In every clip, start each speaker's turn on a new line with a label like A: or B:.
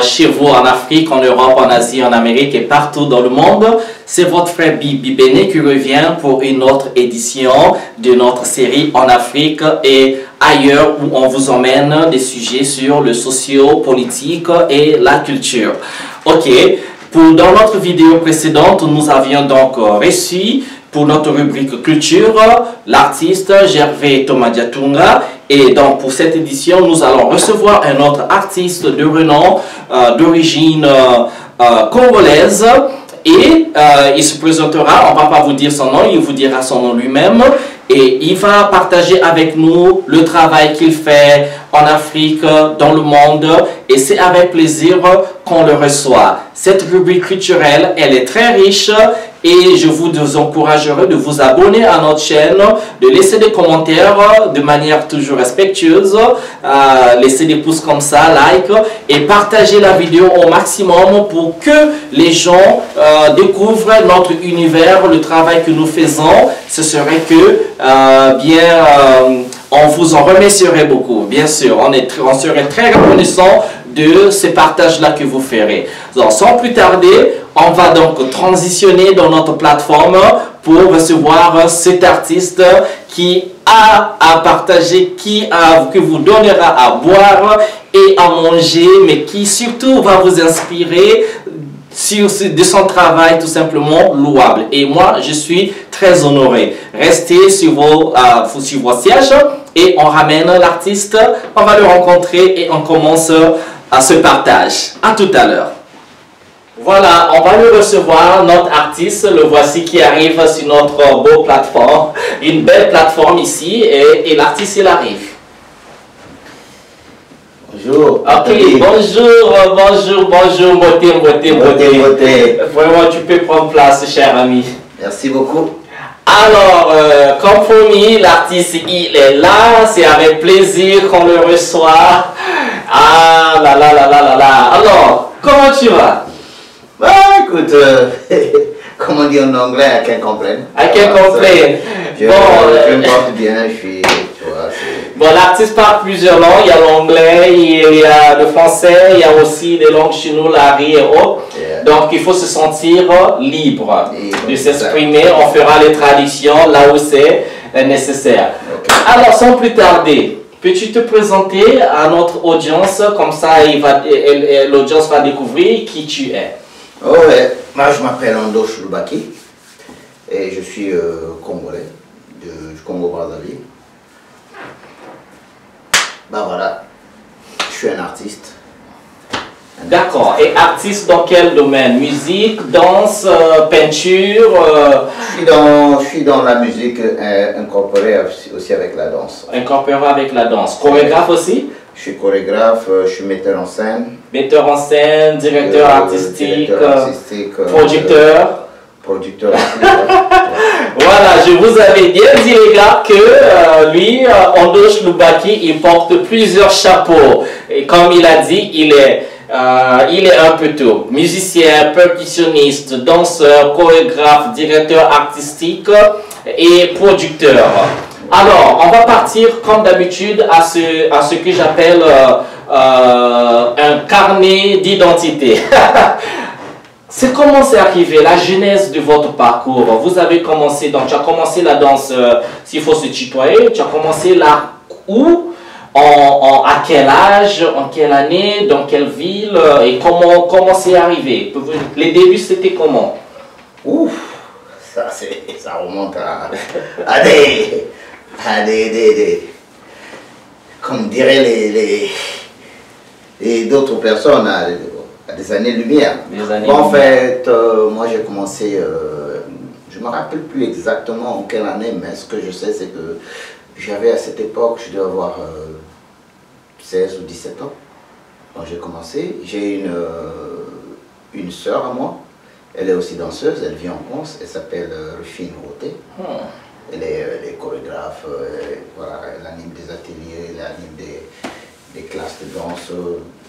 A: chez vous en Afrique, en Europe, en Asie, en Amérique et partout dans le monde. C'est votre frère Bibi Béné qui revient pour une autre édition de notre série en Afrique et ailleurs où on vous emmène des sujets sur le socio-politique et la culture. Ok, dans notre vidéo précédente, nous avions donc reçu pour notre rubrique culture l'artiste Gervais Thomas Diatunga. Et donc pour cette édition, nous allons recevoir un autre artiste de renom d'origine congolaise. Et il se présentera, on ne va pas vous dire son nom, il vous dira son nom lui-même. Et il va partager avec nous le travail qu'il fait en Afrique, dans le monde. Et c'est avec plaisir qu'on le reçoit. Cette rubrique culturelle, elle est très riche. Et je vous encouragerai de vous abonner à notre chaîne, de laisser des commentaires de manière toujours respectueuse, laisser des pouces comme ça, like, et partager la vidéo au maximum pour que les gens découvrent notre univers, le travail que nous faisons. Ce serait que, on vous en remercierait beaucoup, bien sûr. On serait très reconnaissant de ces partages-là que vous ferez. Donc, sans plus tarder, on va donc transitionner dans notre plateforme pour recevoir cet artiste qui a à partager, que vous donnera à boire et à manger, mais qui surtout va vous inspirer de son travail tout simplement louable. Et moi, je suis très honoré. Restez sur vos sièges et on ramène l'artiste, on va le rencontrer et on commence à ce partage. À tout à l'heure. Voilà, on va le recevoir, notre artiste, le voici qui arrive sur notre beau plateforme, une belle plateforme ici, et l'artiste il arrive.
B: Bonjour.
A: Ok, bonjour, beauté. Vraiment, tu peux prendre place, cher ami.
B: Merci beaucoup.
A: Alors, comme promis, l'artiste il est là, c'est avec plaisir qu'on le reçoit. Ah là là là là là là. Alors, comment tu vas?
B: Bah écoute, comme on dit en anglais, I can't complain.
A: I can't complain.
B: Je me porte bien, je suis, tu vois.
A: Bon, l'artiste parle plusieurs langues, il y a l'anglais, il y a le français, il y a aussi des langues chez nous, l'ari et autres. Yeah. Donc il faut se sentir libre de s'exprimer, on fera les traductions là où c'est nécessaire. Okay. Alors sans plus tarder, peux-tu te présenter à notre audience, comme ça l'audience va découvrir qui tu es?
B: Oh ouais, moi je m'appelle Andoche Lubaki et je suis congolais, du Congo-Brazzaville. Ben voilà, je suis un artiste.
A: D'accord, et artiste dans quel domaine? Musique, danse, peinture?
B: Je suis dans la musique incorporée aussi avec la danse.
A: Incorporée avec la danse. Chorégraphe aussi?
B: Je suis chorégraphe, je suis metteur en scène.
A: Metteur en scène, directeur artistique, producteur.
B: Producteur aussi.
A: Voilà, je vous avais bien dit les gars que lui, Andoche Lubaki, il porte plusieurs chapeaux. Et comme il a dit, il est un peu tout. Musicien, percussionniste, danseur, chorégraphe, directeur artistique et producteur. Alors, on va partir comme d'habitude à ce que j'appelle un carnet d'identité. C'est comment c'est arrivé, la genèse de votre parcours? Vous avez commencé, donc tu as commencé la danse, s'il faut se tutoyer, tu as commencé là où? À quel âge, en quelle année, dans quelle ville, et comment c'est arrivé? Les débuts c'était comment?
B: Ouf, ça remonte à comme diraient d'autres personnes, à des années-lumière. Bon, en fait, moi j'ai commencé, je ne me rappelle plus exactement en quelle année, mais ce que je sais c'est que j'avais à cette époque, je devais avoir 16 ou 17 ans. Quand j'ai commencé, j'ai une sœur à moi, elle est aussi danseuse, elle vit en France, elle s'appelle Rufine Roté. Elle est chorégraphe, voilà, elle anime des ateliers, elle anime des classes de danse,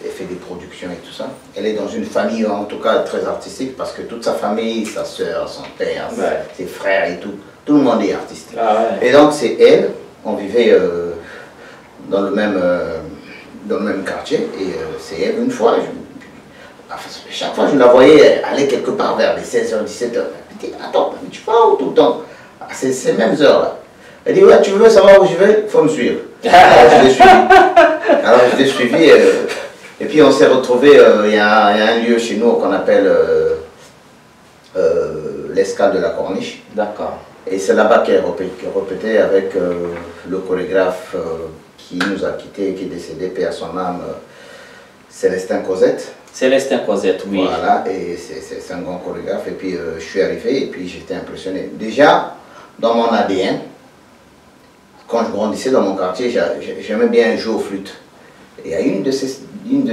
B: elle fait des productions et tout ça. Elle est dans une famille en tout cas très artistique parce que toute sa famille, sa soeur, son père, ses frères et tout le monde est artiste. Ah ouais. Et donc c'est elle, on vivait dans le même quartier et c'est elle une fois, chaque fois je la voyais aller quelque part vers les 16h, 17h. Elle dit, attends, mais tu vas où tout le temps? Ces mêmes heures-là. Elle dit, ouais, tu veux savoir où je vais? Il faut me suivre. Alors je l'ai suivi. Alors je l'ai suivi. Et puis on s'est retrouvé, il y a un lieu chez nous qu'on appelle l'escale de la Corniche.
A: D'accord.
B: Et c'est là-bas qu'elle répétait avec le chorégraphe qui nous a quittés, qui est décédé, paix à son âme, Célestin Cosette.
A: Célestin Cosette, oui.
B: Voilà, et c'est un grand chorégraphe. Et puis je suis arrivé et puis j'étais impressionné. Déjà, dans mon ADN, quand je grandissais dans mon quartier, j'aimais bien jouer aux flûtes. Et il y a une de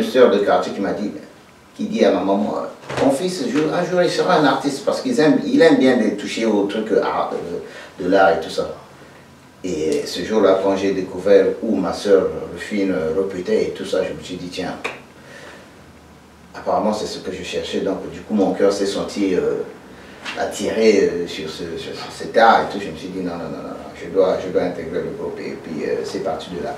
B: sœurs de quartier qui dit à ma maman, ton fils, un jour il sera un artiste parce qu'il aime bien toucher aux trucs de l'art et tout ça. Et ce jour-là, quand j'ai découvert où ma sœur Rufine répétait et tout ça, je me suis dit, tiens, apparemment c'est ce que je cherchais. Donc du coup, mon cœur s'est senti attiré sur cet art et tout. Je me suis dit, non, je dois intégrer le groupe. Et puis c'est parti de là.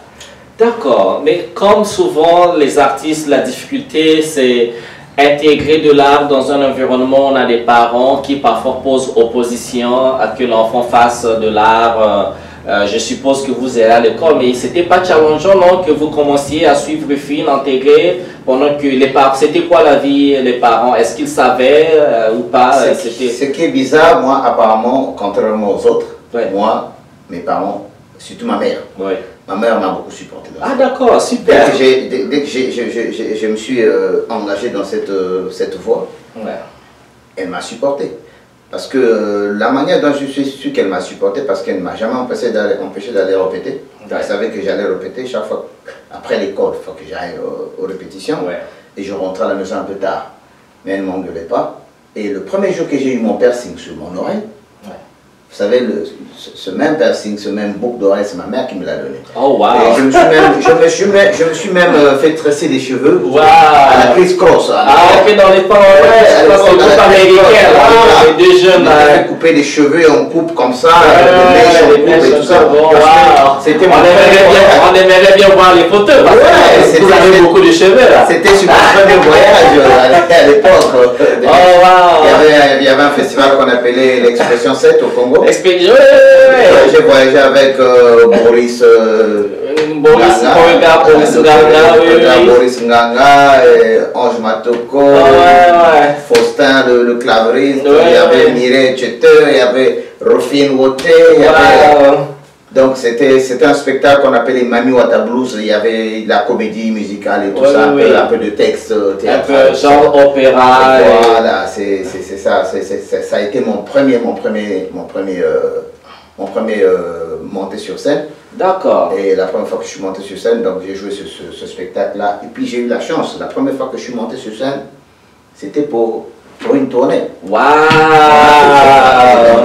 B: D'accord, mais comme souvent les artistes, la difficulté c'est intégrer de l'art dans un environnement, on a des parents qui parfois posent opposition à que l'enfant fasse de l'art. Je suppose que vous êtes à l'école, mais c'était pas challengeant, non, que vous commenciez à suivre Rufine, intégrer, pendant que les parents, c'était quoi la vie, les parents, est-ce qu'ils savaient ou pas? Ce qui est bizarre, moi apparemment, contrairement aux autres, moi, mes parents, surtout ma mère, ma mère m'a beaucoup supporté. Ah d'accord, super. Dès que je me suis engagé dans cette voie, elle m'a supporté. Parce que la manière dont je suis sûr qu'elle m'a supporté, parce qu'elle ne m'a jamais empêché d'aller répéter. Elle savait que j'allais répéter chaque fois, après l'école, il faut que j'aille aux répétitions. Et je rentrais à la maison un peu tard. Mais elle ne m'engueulait pas. Et le premier jour que j'ai eu mon piercing sur mon oreille, vous savez, ce même piercing, ce même boucle d'oreille, c'est ma mère qui me l'a donné. Oh wow! Et je me suis même fait tresser les cheveux à la Chris Cross. Ah, ok, dans les temps, je pense que c'est groupe américain, les deux jeunes. On fait couper les cheveux et on coupe comme ça, les mèches, et tout ça. C'était mon on aimerait bien voir les photos, parce que vous avez beaucoup de cheveux là. C'était sur mon premier voyage à l'époque. Oh wow! Il y avait un festival qu'on appelait l'Expression 7 au Congo. J'ai voyagé avec Boris Nganga, Ange Matoko, Faustin le claveuriste, il y avait Mireille Tcheter, il y avait Rufine Woté, donc c'était un spectacle qu'on appelait Mami Wata Blues, il y avait la comédie musicale et tout ça, un peu de texte théâtral. Un peu genre opéra. Voilà, c'est ça, ça a été mon premier monté sur scène. D'accord. Et la première fois que je suis monté sur scène, donc j'ai joué ce spectacle-là. Et puis j'ai eu la chance, la première fois que je suis monté sur scène, c'était pour une tournée. Waouh!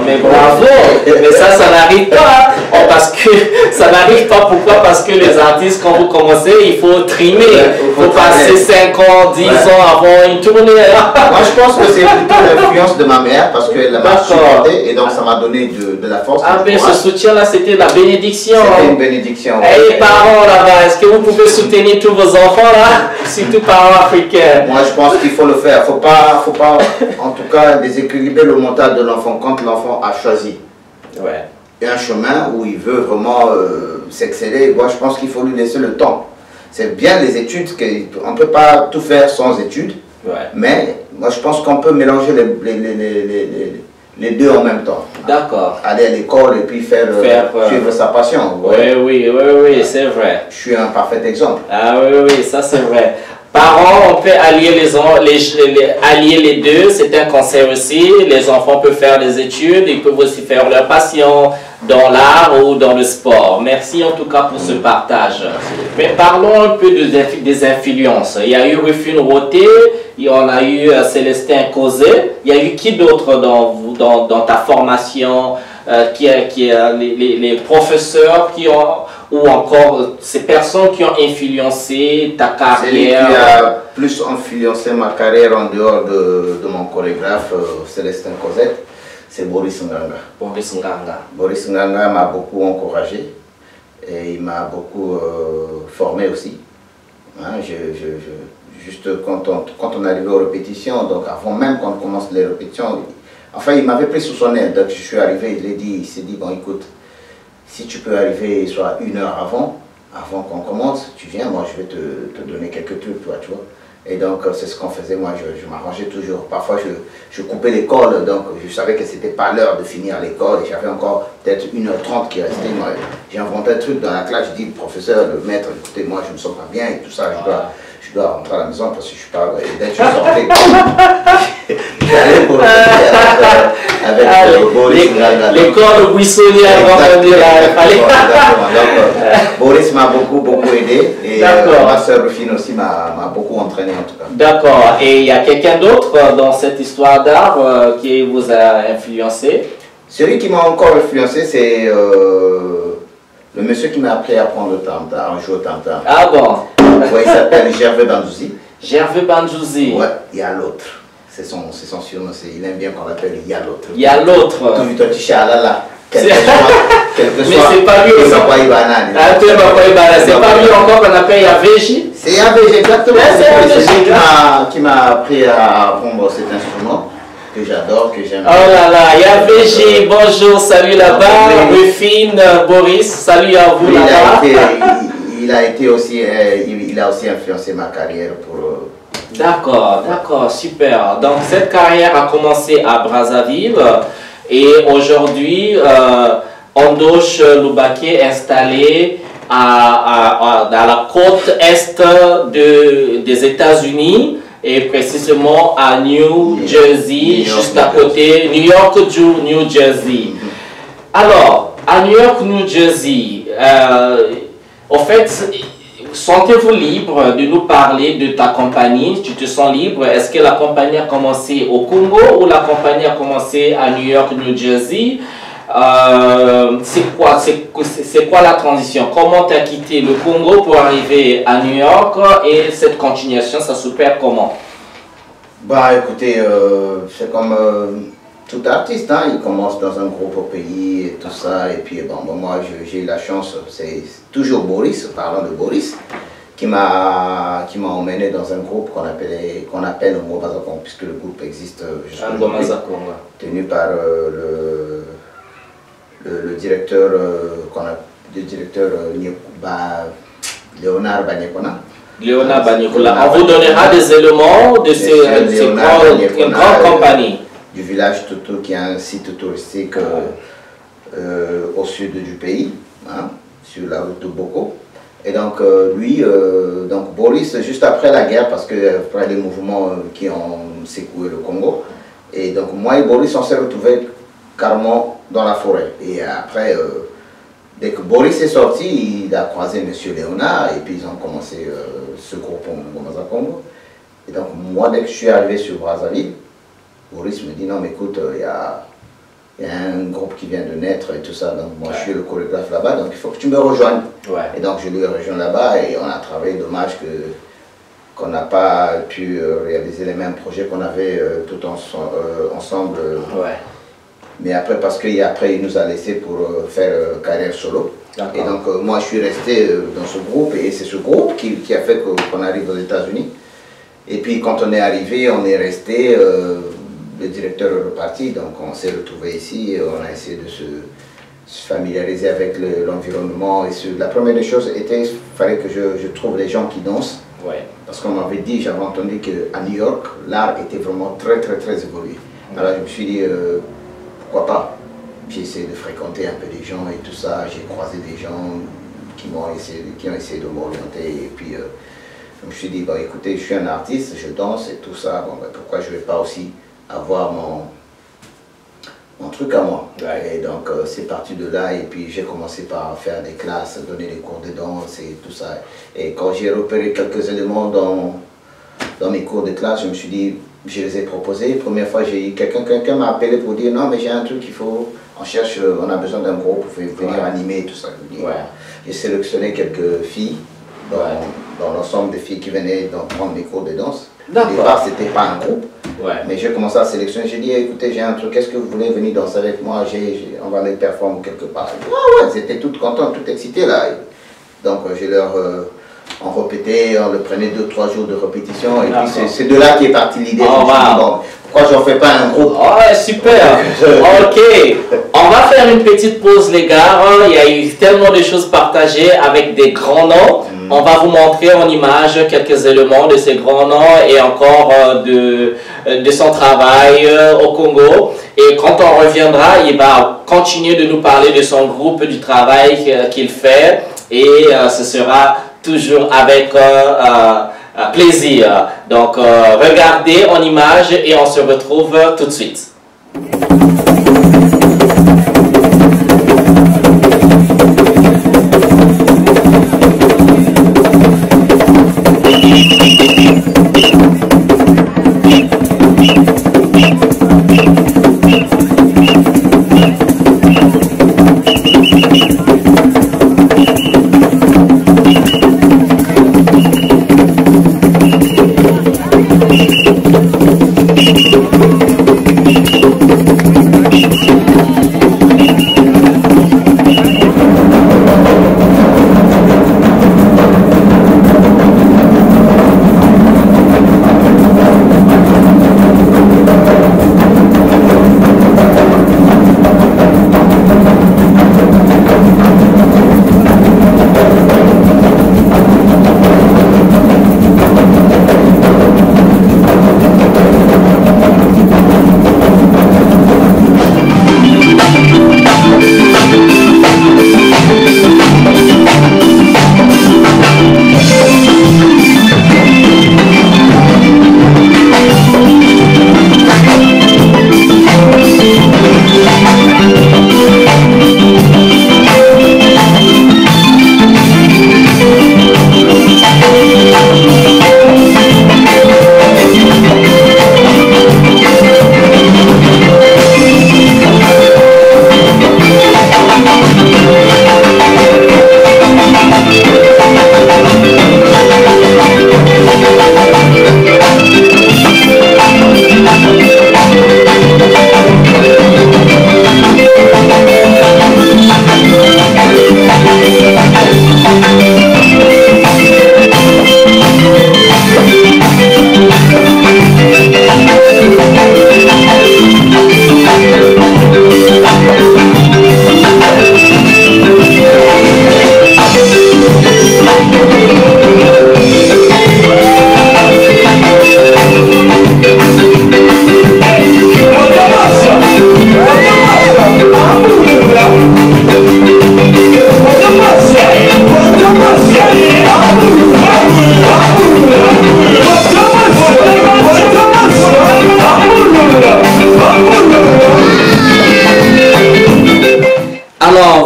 B: Mais bravo! Mais ça n'arrive pas. Parce que ça n'arrive pas. Pourquoi? Parce que les artistes, quand vous commencez, il faut trimer. Il faut passer 5 ans, 10 ans avant une tournée. Moi, je pense que c'est plutôt l'influence de ma mère parce qu'elle m'a supporté et donc ça m'a donné de la force. Ah, mais ce soutien-là, c'était la bénédiction. C'était une bénédiction. Et les parents là-bas, est-ce que vous pouvez soutenir tous vos enfants là? Surtout parents africains. Moi, je pense qu'il faut le faire. Faut pas en tout cas déséquilibrer le mental de l'enfant quand l'enfant a choisi un chemin où il veut vraiment s'exceller. Moi je pense qu'il faut lui laisser le temps. C'est bien les études, on ne peut pas tout faire sans études, mais moi je pense qu'on peut mélanger les deux en même temps. D'accord. Aller à l'école et puis suivre sa passion. Oui, c'est vrai. Je suis un parfait exemple. Ah oui, ça c'est vrai. Parents, on peut allier allier les deux, c'est un conseil aussi. Les enfants peuvent faire des études, ils peuvent aussi faire leur passion dans l'art ou dans le sport. Merci en tout cas pour ce partage. Mais parlons un peu des influences. Il y a eu Rufine Woté, il y en a eu Célestin Cosette. Il y a eu qui d'autre dans ta formation, les professeurs qui ont, ou encore ces personnes qui ont influencé ta carrière? Celui qui a plus influencé ma carrière en dehors de mon chorégraphe Célestin Cosette, c'est Boris Nganga. Boris Nganga m'a beaucoup encouragé et il m'a beaucoup formé aussi. Hein, juste quand on arrivait aux répétitions, donc avant même qu'on commence les répétitions, enfin il m'avait pris sous son aile, donc je suis arrivé, il s'est dit, bon écoute, si tu peux arriver soit 1 heure avant qu'on commence, tu viens, moi je vais te donner quelques trucs, toi, tu vois. Et donc c'est ce qu'on faisait, moi je m'arrangeais toujours. Parfois je coupais l'école, donc je savais que c'était pas l'heure de finir l'école et j'avais encore peut-être 1h30 qui restait. Moi j'ai inventé un truc dans la classe, je dis professeur, le maître, écoutez, moi je me sens pas bien et tout ça, je dois rentrer à la maison parce que je suis pas... Et dès que je sortais, j'allais pour avec Boris.
A: L'école buissonnière,
B: Boris m'a beaucoup aidé et ma soeur Rufine aussi m'a beaucoup entraîné en tout cas.
A: D'accord. Et il y a quelqu'un d'autre dans cette histoire d'art qui vous a influencé?
B: Celui qui m'a encore influencé, c'est le monsieur qui m'a appris à prendre le tam-tam, à jouer au tam-tam.
A: Ah bon?
B: Ouais, il s'appelle Gervais Bandouzi.
A: Gervais Bandouzi.
B: Ouais, il y a l'autre. C'est son surnom, il aime bien qu'on l'appelle il y a l'autre.
A: Il y a l'autre.
B: Tout tu là.
A: Mais c'est pas lui aussi. C'est pas lui encore qu'on appelle Yaveji.
B: C'est Yaveji, exactement. C'est lui qui m'a appris à apprendre cet instrument que j'adore, que j'aime.
A: Oh là là, Yaveji, bonjour, salut là-bas. Rufine, Boris, salut à vous là-bas.
B: Il a été aussi, il a aussi influencé ma carrière pour...
A: D'accord, d'accord, super. Donc cette carrière a commencé à Brazzaville et aujourd'hui, Ondoche Loubaki est installé à la côte est des États-Unis et précisément à New Jersey, juste à côté, New York, New Jersey. Alors, à New York, New Jersey, en fait, sentez-vous libre de nous parler de ta compagnie? Tu te sens libre? Est-ce que la compagnie a commencé au Congo ou la compagnie a commencé à New York, New Jersey? C'est quoi la transition? Comment tu as quitté le Congo pour arriver à New York et cette continuation, ça s'opère comment?
B: Bah écoutez, c'est comme tout artiste, hein, il commence dans un groupe au pays et tout ça, et puis bon, moi j'ai eu la chance, c'est toujours Boris, parlant de Boris, qui m'a emmené dans un groupe qu'on appelle Ngomazakong, puisque le groupe existe jusqu'aujourd'hui, tenu par le directeur Léonard Banyekona.
A: Léonard Banyekona. On vous donnera des éléments de ces grandes compagnies.
B: Du village Toto, qui est un site touristique au sud du pays, hein, sur la route de Boko. Et donc lui, donc Boris, juste après la guerre, parce que après les mouvements qui ont secoué le Congo, et donc moi et Boris, on s'est retrouvés carrément dans la forêt. Et après, dès que Boris est sorti, il a croisé M. Léonard, et puis ils ont commencé ce groupe Ngomazakong. Et donc moi, dès que je suis arrivé sur Brazzaville, Boris me dit non mais écoute, il y a un groupe qui vient de naître et tout ça, donc moi je suis le chorégraphe là-bas, donc il faut que tu me rejoignes. Et donc je lui ai rejoint là-bas et on a travaillé, dommage qu'on n'a pas pu réaliser les mêmes projets qu'on avait tout ensemble. Mais après, parce qu'après il nous a laissé pour faire carrière solo. Et donc moi je suis resté dans ce groupe et c'est ce groupe qui a fait qu'on arrive aux États-Unis. Et puis quand on est arrivé, on est resté, le directeur est reparti, donc on s'est retrouvé ici, et on a essayé de se familiariser avec l'environnement. La première des choses était qu'il fallait que je trouve les gens qui dansent. Parce qu'on m'avait dit, j'avais entendu qu'à New York, l'art était vraiment très évolué. Alors je me suis dit, pourquoi pas? J'ai essayé de fréquenter un peu des gens et tout ça, j'ai croisé des gens qui ont essayé de m'orienter. Et puis je me suis dit, bon, écoutez, je suis un artiste, je danse et tout ça, bon, ben, pourquoi je ne vais pas aussi avoir mon truc à moi. Et donc c'est parti de là, et puis j'ai commencé par faire des classes, donner des cours de danse et tout ça. Et quand j'ai repéré quelques éléments dans mes cours de classe, je me suis dit, je les ai proposés. Première fois, j'ai eu quelqu'un m'a appelé pour dire, non mais j'ai un truc, on a besoin d'un groupe pour venir animer et tout ça. J'ai sélectionné quelques filles dans l'ensemble des filles qui venaient prendre mes cours de danse. Au départ, ce n'était pas un groupe, mais j'ai commencé à sélectionner. J'ai dit, écoutez, j'ai un truc, est-ce que vous voulez venir danser avec moi? On va les performer quelque part. Elles étaient toutes contentes, toutes excitées là. Donc, je leur On répétait, on le prenait 2-3 jours de répétition. Et puis c'est de là qu'est partie l'idée. Pourquoi j'en fais pas un groupe?
A: Oh, super. Ok. On va faire une petite pause, les gars. Il y a eu tellement de choses partagées avec des grands noms. On va vous montrer en image quelques éléments de ces grands noms et encore de son travail au Congo. Et quand on reviendra, il va continuer de nous parler de son groupe, du travail qu'il fait. Et ce sera toujours avec plaisir. Donc, regardez en image et on se retrouve tout de suite.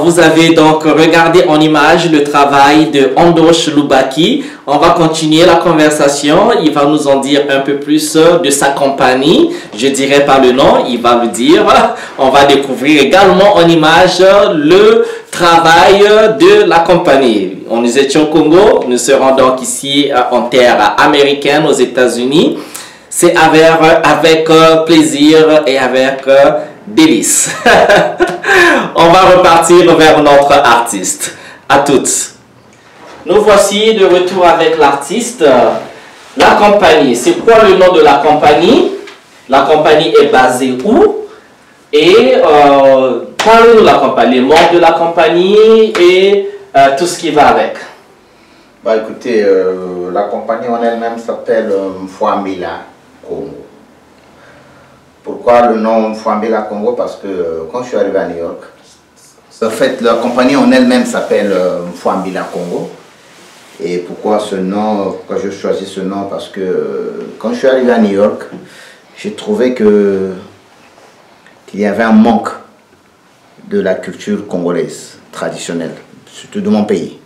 A: Vous avez donc regardé en image le travail de Andoche Lubaki. On va continuer la conversation. Il va nous en dire un peu plus de sa compagnie. Je dirais pas le nom, il va le dire. On va découvrir également en image le travail de la compagnie. Nous étions au Congo, nous serons donc ici en terre américaine aux États-Unis. C'est avec plaisir et avec délice. On va repartir vers notre artiste. À toutes. Nous voici de retour avec l'artiste. La compagnie, c'est quoi le nom de la compagnie? La compagnie est basée où? Et parlez-nous de la compagnie, les membres de la compagnie et tout ce qui va avec.
B: Bah écoutez, la compagnie en elle-même s'appelle Mfwambila Congo. Pourquoi le nom Mfwambila Congo? Parce que quand je suis arrivé à New York, en fait la compagnie en elle-même s'appelle Mfwambila Congo. Et pourquoi ce nom? Pourquoi je choisis ce nom? Parce que quand je suis arrivé à New York, j'ai trouvé qu'il y avait un manque de la culture congolaise traditionnelle, surtout de mon pays,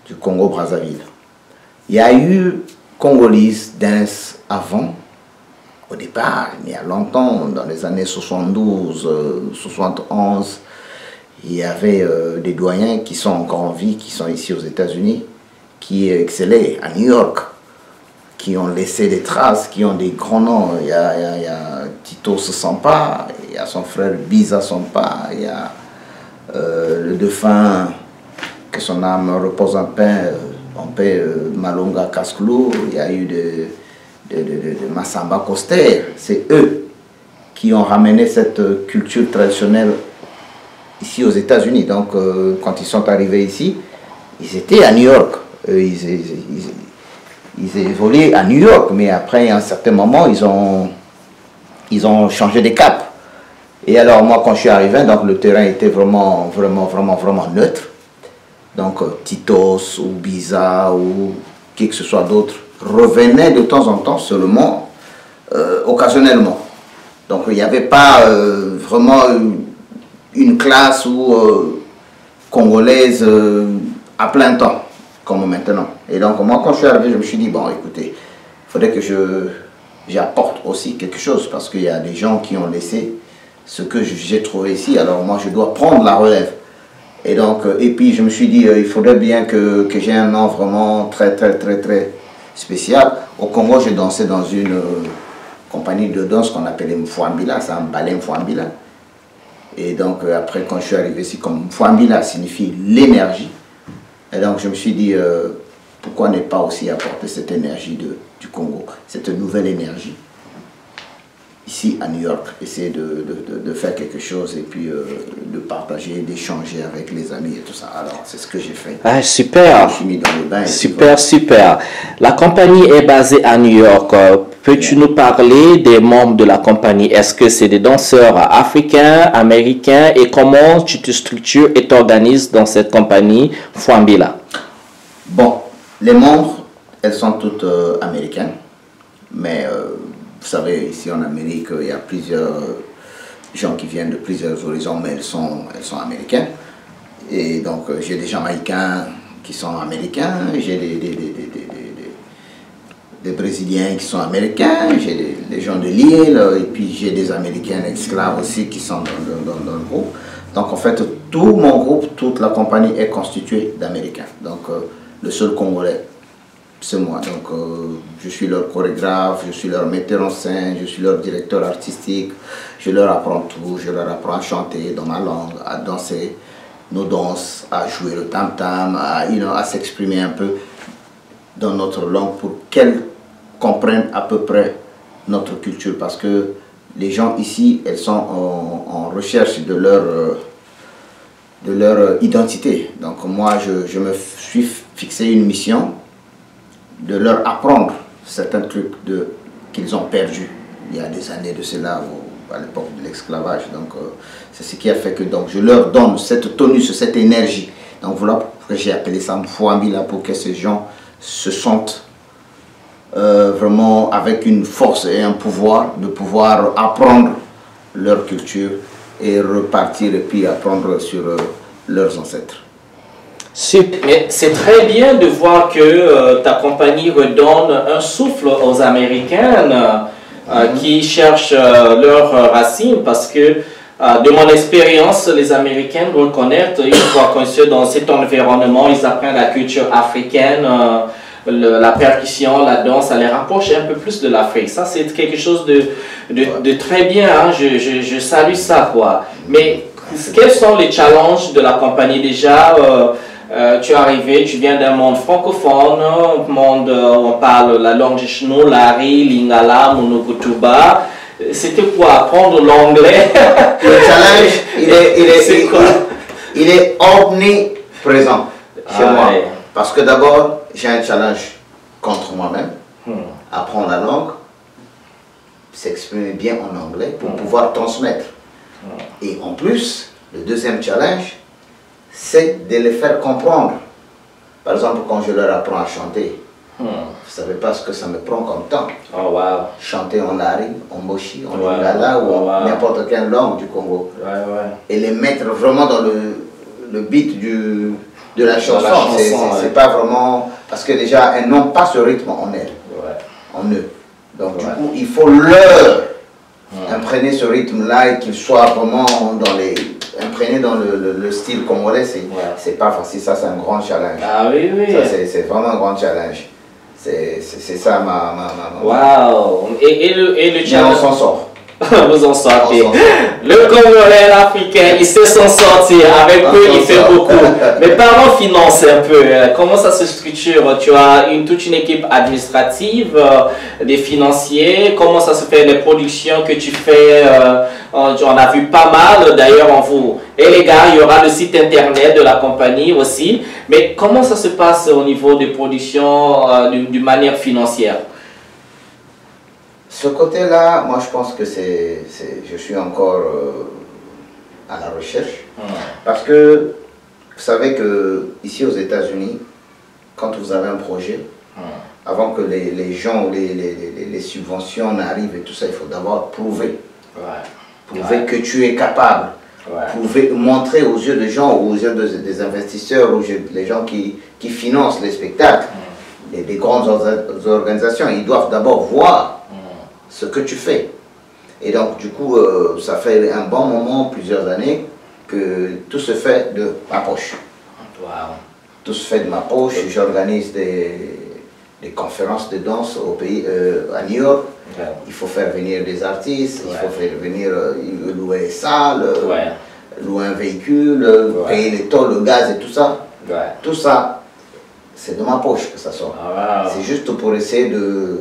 B: du Congo-Brazzaville. Il y a eu Congolese dance avant. Au départ, il y a longtemps, dans les années 72, 71, il y avait des doyens qui sont encore en vie, qui sont ici aux États-Unis, qui excellaient à New York, qui ont laissé des traces, qui ont des grands noms. Il y a Tito Sampa, il y a son frère Biza Sampa, il y a le défunt, que son âme repose en paix, Malonga Kasklou, il y a eu de Massamba Coster. C'est eux qui ont ramené cette culture traditionnelle ici aux États-Unis. Donc, quand ils sont arrivés ici, ils étaient à New York. Ils évoluaient à New York, mais après, à un certain moment, ils ont changé de cap. Et alors, moi, quand je suis arrivé, donc, le terrain était vraiment neutre. Donc, Titos ou Biza ou qui que ce soit d'autre revenait de temps en temps seulement, occasionnellement. Donc, il n'y avait pas vraiment une classe congolaise à plein temps, comme maintenant. Et donc, moi, quand je suis arrivé, je me suis dit, bon, écoutez, il faudrait que j'apporte aussi quelque chose, parce qu'il y a des gens qui ont laissé ce que j'ai trouvé ici, alors moi, je dois prendre la relève. Et donc, et puis, je me suis dit, il faudrait bien que j'ai un nom vraiment très spécial. Au Congo, j'ai dansé dans une compagnie de danse qu'on appelait Mfouambila, c'est un ballet Mfouambila. Et donc, après, quand je suis arrivé ici, comme Mfouambila signifie l'énergie, et donc je me suis dit, pourquoi ne pas aussi apporter cette énergie du Congo, cette nouvelle énergie, ici à New York, essayer de faire quelque chose et puis de partager, d'échanger avec les amis et tout ça. Alors, c'est ce que j'ai fait.
A: Ah, super.
B: Je me suis mis dans le bain.
A: Super. La compagnie est basée à New York. Peux-tu nous parler des membres de la compagnie? Est-ce que c'est des danseurs africains, américains? Et comment tu te structures et t'organises dans cette compagnie Mfouambila?
B: Bon, les membres, elles sont toutes américaines. Mais vous savez, ici en Amérique, il y a plusieurs gens qui viennent de plusieurs horizons, mais elles sont américaines. Et donc, j'ai des Jamaïcains qui sont américains, j'ai des Brésiliens qui sont américains, j'ai des gens de l'île, et puis j'ai des Américains esclaves aussi qui sont dans le groupe. Donc, en fait, tout mon groupe, toute la compagnie est constituée d'Américains. Donc, le seul Congolais, c'est moi. Donc, je suis leur chorégraphe, je suis leur metteur en scène, je suis leur directeur artistique. Je leur apprends tout, je leur apprends à chanter dans ma langue, à danser nos danses, à jouer le tam-tam, à s'exprimer un peu dans notre langue pour qu'elles comprennent à peu près notre culture. Parce que les gens ici, elles sont en recherche de leur identité. Donc moi, je me suis fixé une mission de leur apprendre certains trucs qu'ils ont perdus il y a des années de cela, à l'époque de l'esclavage. Donc c'est ce qui a fait que donc, je leur donne cette tonus, cette énergie. Donc voilà pourquoi j'ai appelé ça Mfouambila, pour que ces gens se sentent vraiment avec une force et un pouvoir de pouvoir apprendre leur culture et repartir et puis apprendre sur leurs ancêtres.
A: Mais c'est très bien de voir que ta compagnie redonne un souffle aux Américaines qui cherchent leurs racines, parce que de mon expérience, les Américains doivent connaître, une fois qu'ils sont dans cet environnement, ils apprennent la culture africaine, la percussion, la danse, ça les rapproche un peu plus de l'Afrique. Ça, c'est quelque chose de très bien, hein? Je salue ça, quoi. Mais quels sont les challenges de la compagnie déjà? Tu es arrivé, tu viens d'un monde francophone, un monde où on parle la langue Jishno, Lari, Lingala, Monokutuba. C'était quoi? Apprendre l'anglais?
B: Le challenge, il est omniprésent chez moi. Ouais. Parce que d'abord, j'ai un challenge contre moi-même. Apprendre la langue, s'exprimer bien en anglais pour pouvoir transmettre. Et en plus, le deuxième challenge, c'est de les faire comprendre. Par exemple, quand je leur apprends à chanter, vous ne savez pas ce que ça me prend comme temps.
A: Oh, wow.
B: Chanter en Lari, en Boshi, en Lingala ou n'importe quelle langue du Congo. Et les mettre vraiment dans le beat de la chanson. C'est pas vraiment... Parce que déjà, elles n'ont pas ce rythme en elles, en eux. Donc du coup, il faut leur imprégner ce rythme-là et qu'ils soient vraiment imprégnés dans le style congolais. C'est pas facile, ça c'est un grand challenge.
A: Ah oui, oui.
B: C'est vraiment un grand challenge. C'est ça ma...
A: Wow. Et le challenge...
B: Mais on s'en sort.
A: Vous en sortez. Le Congolais, l'Africain, il sait s'en sortir. Avec peu, il fait beaucoup. Mais parlons finances un peu. Comment ça se structure? Tu as toute une équipe administrative, des financiers. Comment ça se fait, les productions que tu fais? On a vu pas mal. D'ailleurs, et les gars, il y aura le site internet de la compagnie aussi. Mais comment ça se passe au niveau des productions d'une manière financière?
B: Ce côté-là, moi je pense que je suis encore à la recherche. Parce que vous savez que ici aux États-Unis, quand vous avez un projet, avant que les gens, les subventions n'arrivent et tout ça, il faut d'abord prouver. Prouver que tu es capable. Prouver, montrer aux yeux des gens, aux yeux des investisseurs, aux yeux des gens qui financent les spectacles, des grandes organisations, ils doivent d'abord voir ce que tu fais. Et donc, du coup, ça fait un bon moment, plusieurs années, que tout se fait de ma poche. Tout se fait de ma poche. J'organise des conférences de danse au pays, à New York. Il faut faire venir des artistes, il faut faire venir louer une salle, louer un véhicule, payer les tôles, le gaz et tout ça. Tout ça, c'est de ma poche que ça sort. C'est juste pour essayer de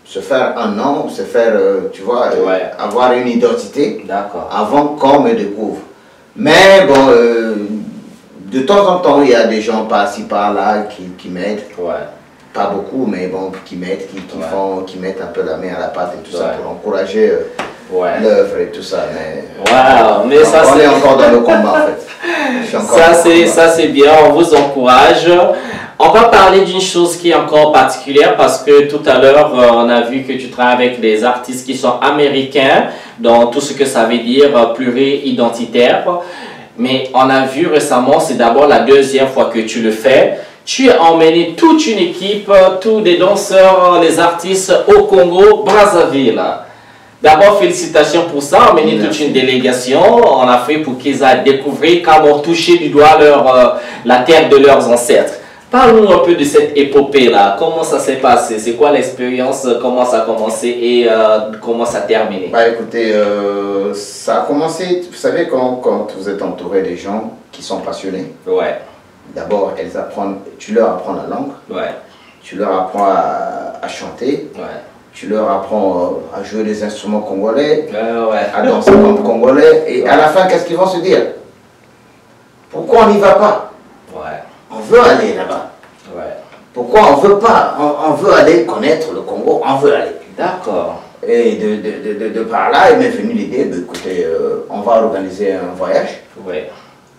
B: se faire un nom, se faire, tu vois, avoir une identité avant qu'on me découvre. Mais bon, de temps en temps, il y a des gens par-ci, par-là qui m'aident. Pas beaucoup, mais bon, qui m'aident, qui mettent un peu la main à la pâte et tout ça pour encourager l'œuvre et tout ça. Mais
A: ça,
B: on est encore dans le combat en fait.
A: Ça c'est bien, on vous encourage. On va parler d'une chose qui est encore particulière parce que tout à l'heure, on a vu que tu travailles avec des artistes qui sont américains, dans tout ce que ça veut dire pluri-identitaire. Mais on a vu récemment, c'est d'abord la deuxième fois que tu le fais. Tu as emmené toute une équipe, tous les danseurs, les artistes au Congo, Brazzaville. D'abord, félicitations pour ça, emmener toute une délégation en Afrique pour qu'ils aient découvert comment toucher du doigt la terre de leurs ancêtres. Parle-nous un peu de cette épopée-là. Comment ça s'est passé? C'est quoi l'expérience? Comment ça a commencé et comment ça a terminé?
B: Écoutez, ça a commencé, vous savez, quand vous êtes entouré des gens qui sont passionnés. D'abord, tu leur apprends la langue. Tu leur apprends à chanter. Tu leur apprends à jouer des instruments congolais. À danser comme congolais. Et à la fin, qu'est-ce qu'ils vont se dire? Pourquoi on n'y va pas? On veut aller là-bas. Pourquoi on veut pas? On veut aller connaître le Congo, on veut aller.
A: D'accord.
B: Et de par là, il m'est venu l'idée, écoutez, on va organiser un voyage.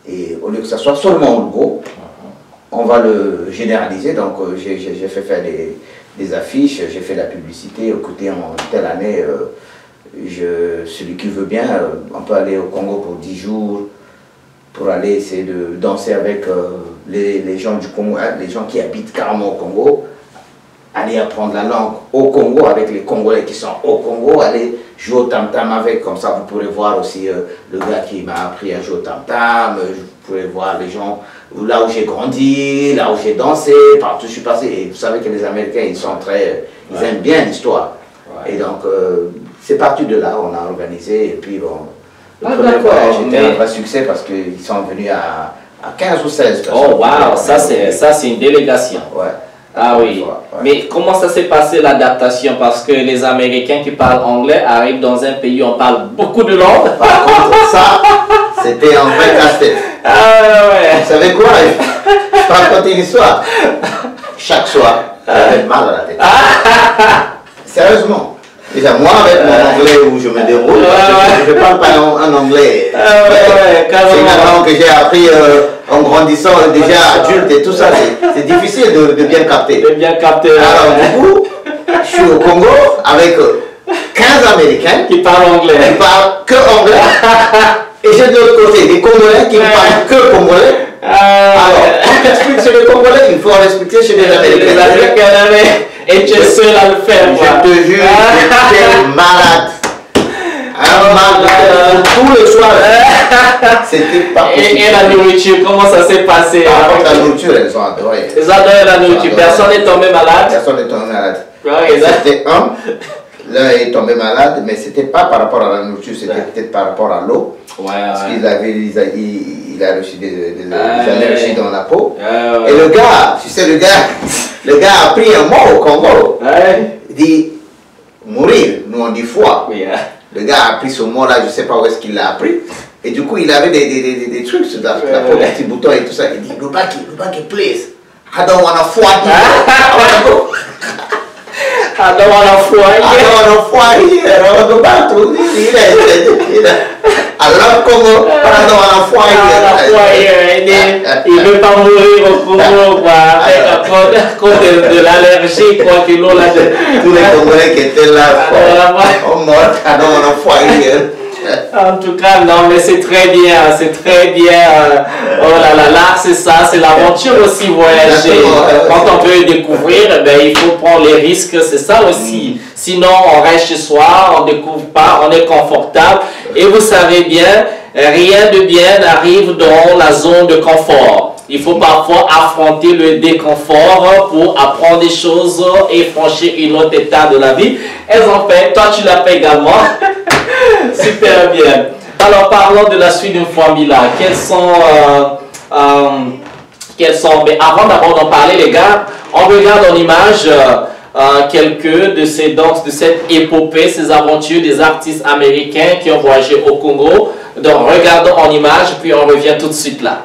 B: Et au lieu que ça soit seulement au Congo, on va le généraliser. Donc j'ai fait faire des affiches, j'ai fait la publicité. Écoutez, en telle année, celui qui veut bien, on peut aller au Congo pour 10 jours, pour aller essayer de danser avec les gens du Congo, les gens qui habitent carrément au Congo, aller apprendre la langue au Congo avec les Congolais qui sont au Congo, aller jouer au tam-tam avec, comme ça vous pourrez voir aussi le gars qui m'a appris à jouer au tam-tam, vous pouvez voir les gens là où j'ai grandi, là où j'ai dansé, partout je suis passé. Et vous savez que les Américains, ils aiment bien l'histoire. Et donc c'est parti de là, on a organisé, et puis bon, le premier voyage était un vrai succès parce qu'ils sont venus à 15 ou 16 personnes.
A: Oh wow, ça c'est une délégation. Ah oui, mais comment ça s'est passé l'adaptation? Parce que les Américains qui parlent anglais arrivent dans un pays où on parle beaucoup de langues.
B: Par contre, ça, c'était un vrai casse-tête. Vous savez quoi? Je peux raconter une histoire. Chaque soir, j'avais mal à la tête. Sérieusement. Déjà, moi, avec mon anglais où je me déroule, je ne parle pas un anglais. C'est une langue que j'ai appris en grandissant, déjà adulte et tout ça. C'est difficile de bien capter. Alors, du coup, je suis au Congo avec 15 Américains
A: qui parlent anglais.
B: Qui parlent que anglais. Et j'ai de l'autre côté des Congolais qui ne parlent que congolais. Alors, quand tu expliques chez les Congolais, il faut en expliquer chez les Américains.
A: Et tu es seul à le faire.
B: Je te jure, j'étais malade. Tous les soirs. C'était pas possible.
A: Et la nourriture, comment ça s'est passé?
B: La nourriture, elles ont adoré.
A: Ils adoraient la nourriture. Personne n'est tombé malade?
B: Personne n'est tombé malade.
A: Exact.
B: C'était l'un est tombé malade, mais c'était pas par rapport à la nourriture, c'était peut-être par rapport à l'eau. Parce qu'il avait, il a reçu des allergies dans la peau. Et le gars, tu sais, le gars a pris un mot au Congo. Il dit mourir, nous on dit foi. Le gars a pris ce mot-là, je sais pas où est-ce qu'il l'a appris. Et du coup, il avait des trucs sur la peau, des petits boutons et tout ça. Il dit Lubaki, please. I don't want to fight here.
A: I don't want to fight here.
B: I don't want to fight here. I want to go back to I love Congo, but I don't want to fight
A: here. Il veut pas mourir au Congo, quoi. À cause de l'allergie, quoi.
B: Tous les Congolais qui étaient là, oh mort, I don't want to fight here.
A: En tout cas, non, mais c'est très bien, c'est très bien. Oh là là, là, c'est ça, c'est l'aventure aussi, voyager. Quand on veut découvrir, ben, il faut prendre les risques, c'est ça aussi. Sinon, on reste chez soi, on ne découvre pas, on est confortable. Et vous savez bien, rien de bien n'arrive dans la zone de confort. Il faut parfois affronter le déconfort pour apprendre des choses et franchir une autre étape de la vie. Elles ont fait, toi tu l'as fait également. Super bien. Alors parlons de la suite d'une formule-là. Quels sont, mais avant d'abord d'en parler les gars, on regarde en image quelques de ces danses, de cette épopée, ces aventures des artistes américains qui ont voyagé au Congo. Donc regardons en image, puis on revient tout de suite là.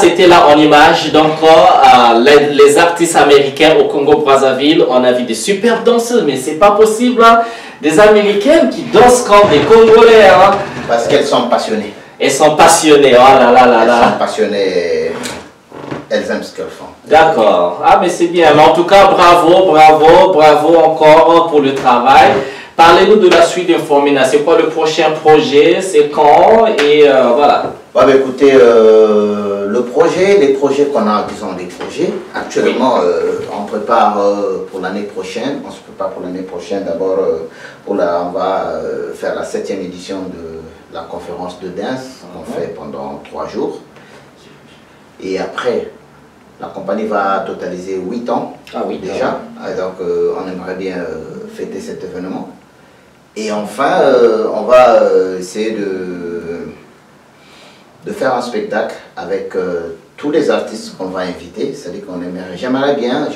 A: c'était là en image. Donc, les artistes américains au Congo-Brazzaville, on a vu des superbes danseuses, mais c'est pas possible. Hein. Des Américaines qui dansent comme des Congolais. Hein.
B: Parce qu'elles sont passionnées.
A: Elles sont passionnées. Oh là là là là.
B: Elles sont passionnées. Elles aiment ce qu'elles font.
A: D'accord. Ah, mais c'est bien. Mais en tout cas, bravo, bravo, bravo encore pour le travail. Parlez-nous de la suite de Formina. C'est quoi le prochain projet? C'est quand? Et voilà.
B: Bah, écoutez, les projets qu'on a, disons des projets, actuellement, on prépare pour l'année prochaine. On se prépare pour l'année prochaine. D'abord, on va faire la 7e édition de la conférence de danse qu'on fait pendant 3 jours. Et après, la compagnie va totaliser 8 ans déjà. Donc, on aimerait bien fêter cet événement. Et enfin, on va essayer de faire un spectacle avec tous les artistes qu'on va inviter. C'est-à-dire qu'on j'aimerais bien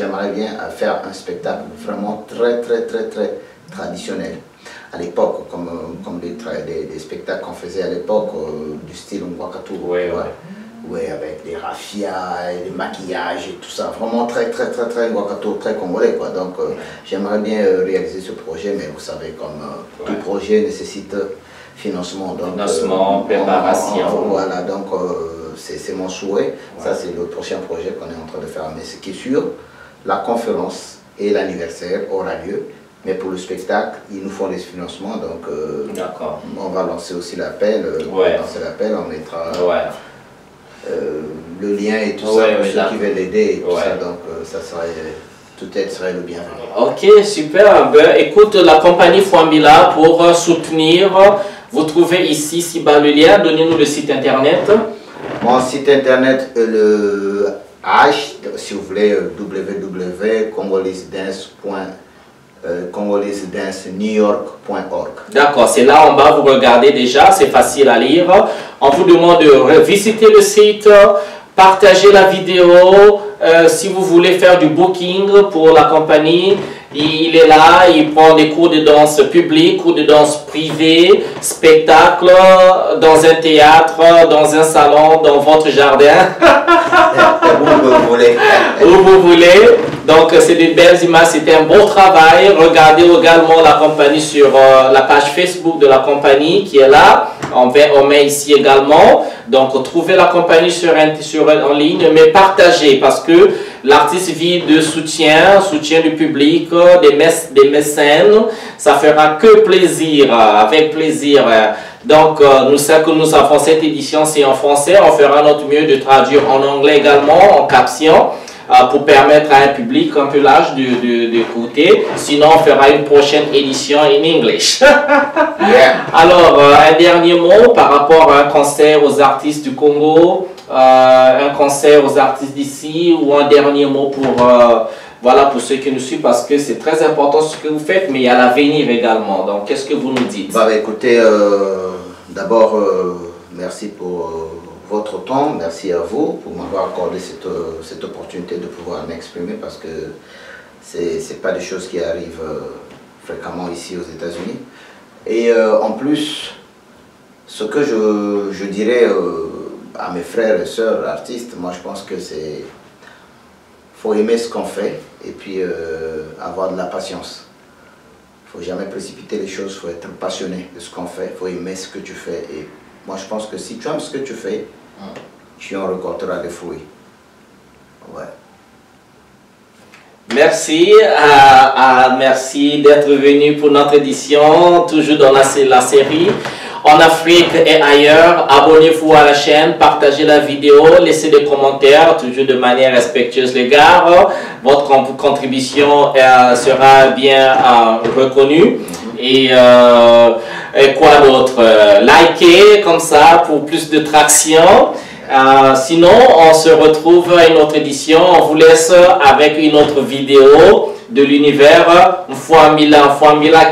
B: faire un spectacle vraiment très traditionnel. À l'époque, comme des spectacles qu'on faisait à l'époque, du style Ngwakatu. Oui, avec des raffias, et des maquillages et tout ça. Vraiment très Ngwakatu, très congolais, quoi. Donc, j'aimerais bien réaliser ce projet, mais vous savez, comme tout projet nécessite financement. Donc,
A: financement, préparation.
B: Voilà, donc c'est mon souhait. Ça, c'est le prochain projet qu'on est en train de faire. Mais ce qui est sûr, la conférence et l'anniversaire aura lieu. Mais pour le spectacle, il nous faut des financements. Donc, on va lancer aussi l'appel. Lancer l'appel, on mettra le lien et tout ça pour ceux qui veulent l'aider et tout ça. Donc, ça serait... Tout-être serait le bienvenu.
A: Ok, super. Ben, écoute, la compagnie Fwambila, pour soutenir, vous trouvez ici, ci-bas le lien. Donnez-nous le site internet.
B: Mon site internet, le H, si vous voulez, www.congolaisdancenewyork.org.
A: D'accord, c'est là en bas, vous regardez déjà, c'est facile à lire. On vous demande de visiter le site, partager la vidéo. Si vous voulez faire du booking pour la compagnie, il est là, il prend des cours de danse publics, cours de danse privés, spectacles, dans un théâtre, dans un salon, dans votre jardin.
B: Où vous voulez.
A: Où vous voulez. Donc, c'est des belles images, c'était un beau travail. Regardez également la compagnie sur la page Facebook de la compagnie qui est là. On met ici également. Donc, trouvez la compagnie en ligne, mais partagez parce que l'artiste vit de soutien du public, des mécènes. Ça fera que plaisir, avec plaisir. Donc, nous savons que nous avons cette édition, c'est en français. On fera notre mieux de traduire en anglais également, en caption, pour permettre à un public un peu large d'écouter. Sinon, on fera une prochaine édition en English. Alors, un dernier mot par rapport à un concert aux artistes du Congo, un concert aux artistes d'ici, ou un dernier mot pour, voilà, pour ceux qui nous suivent, parce que c'est très important ce que vous faites, mais il y a l'avenir également. Donc, qu'est-ce que vous nous dites?
B: Écoutez, d'abord, merci pour votre temps, merci à vous pour m'avoir accordé cette opportunité de pouvoir m'exprimer, parce que c'est pas des choses qui arrivent fréquemment ici aux États-Unis. Et en plus, ce que je dirais à mes frères et sœurs artistes, moi je pense que c'est... faut aimer ce qu'on fait et puis avoir de la patience. Il ne faut jamais précipiter les choses, il faut être passionné de ce qu'on fait, il faut aimer ce que tu fais. Et moi je pense que si tu aimes ce que tu fais, tu en récolteras des fruits. Ouais.
A: Merci, merci d'être venu pour notre édition, toujours dans la série En Afrique et ailleurs. Abonnez-vous à la chaîne, partagez la vidéo, laissez des commentaires, toujours de manière respectueuse les gars. Votre contribution sera bien reconnue. Et quoi d'autre? Likez comme ça pour plus de traction. Sinon, on se retrouve à une autre édition. On vous laisse avec une autre vidéo de l'univers. Fwambila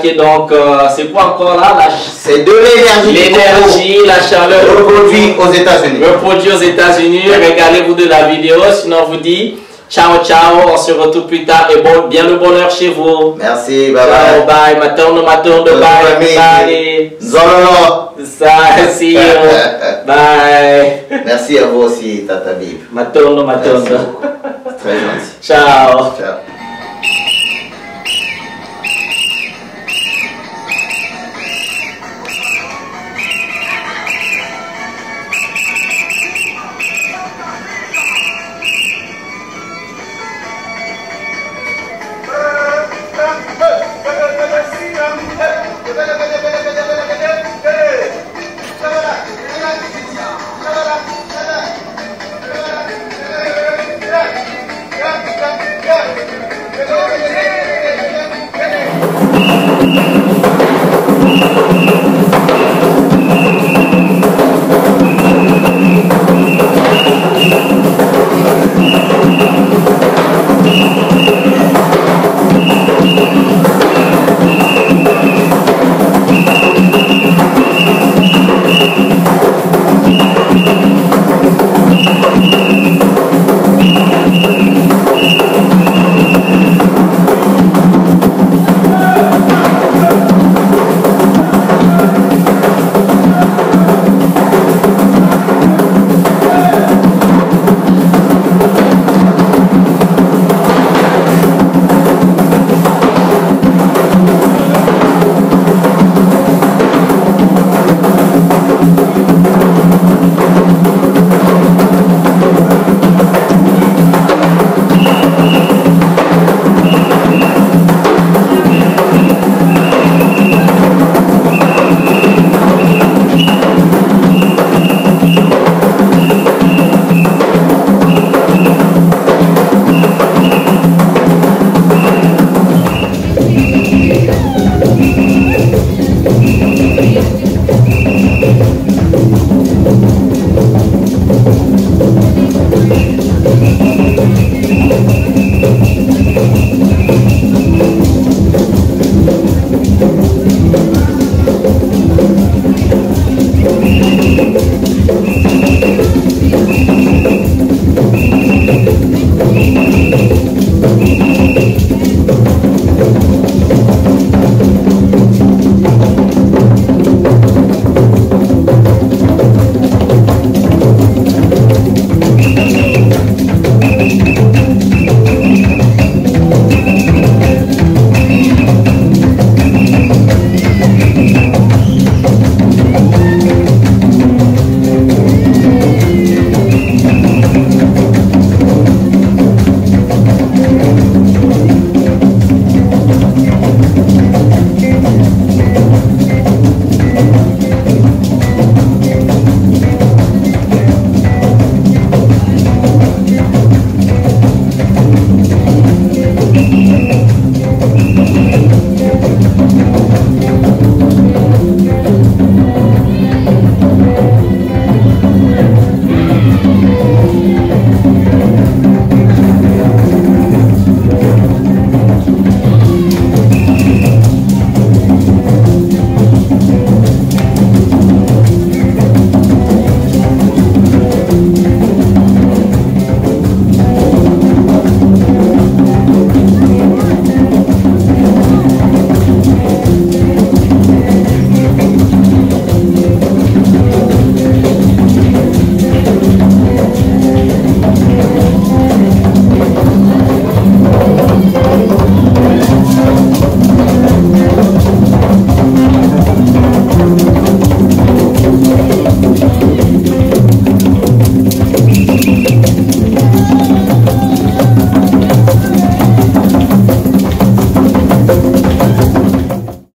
A: qui est donc, c'est quoi encore là?
B: C'est de l'énergie.
A: L'énergie, la chaleur.
B: Reproduit aux États-Unis.
A: Reproduit aux États-Unis. Regardez-vous de la vidéo. Sinon, on vous dit Ciao, ciao. On se retrouve plus tard et bon, bien le bonheur chez vous.
B: Merci, bye
A: ciao,
B: bye.
A: Bye. Matondo, bye. Bye.
B: Zololo.
A: See you. Bye.
B: Merci à vous aussi, Tata Bib.
A: Matondo.
B: Très gentil.
A: Ciao.
B: Ciao.